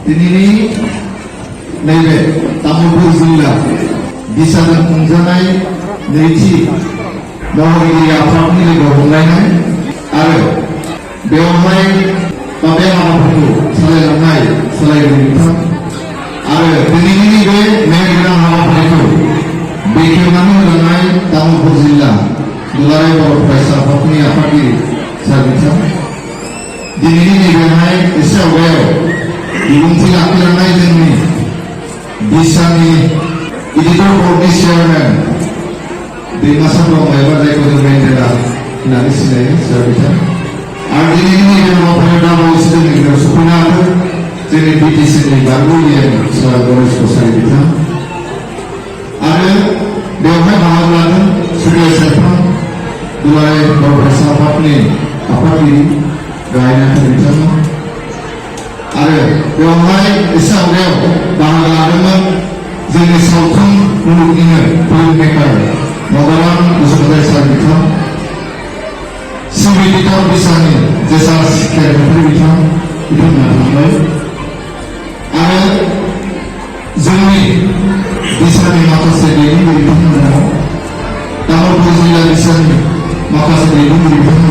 दिनैनि नैबे तामुलपुर जिल्ला बिसाजों खुंजानाय नैथि महरगिरि आफादनि लोगो हमलायनाय आरो बेवहाय बे हाबाफारिखौ सालायगिरि बिथां आरो दिनैनि बे मेहेरगोनां हाबाफारिखौ बेखेवनानै होलांनाय तामुलपुर जिल्ला दुलाराय बर' फरायसा आफादनि आफादगिरि सार बिथां दिनैनि नैबेहाय एसे आवगायाव बिबुंथि लाखिलांनाय जोंनि बिसानि एडिटर बर्डनि चेयारमेन दैमासा ब्रह्म एबा जायखौ जों मेन्डेला होननानै सिनायो सार बिथां आरो दिनैनि नैबे हाबाफारियाव दाबावैसो जोंनि गेजेराव सफैनो हादों जोंनि बिटिसिनि बारग'गिरि सार गणेश कसारि बिथां आरो बेवहाय बाहागो लादों सुबिदा सेरफां दुलाराय बर' फरायसा आफादनि आफादगिरि गाहाय नेहाथारि बिथांमोन आरो बेवहाय एसे आवगायाव बाहागो लादोंमोन जोंनि सावथुन मुलुगनिनो फिल्म मेकार मदाराम बसुमतारी सार बिथां सिबि बिथां बिसानि जेसा सिखायारि बिथां बिथांमोना थांबाय आरो जोंनि बिसानि माखासे दैदेनगिरि बिथांमोना तामुलपुर जिल्ला बिसानि माखासे दैदेनगिरि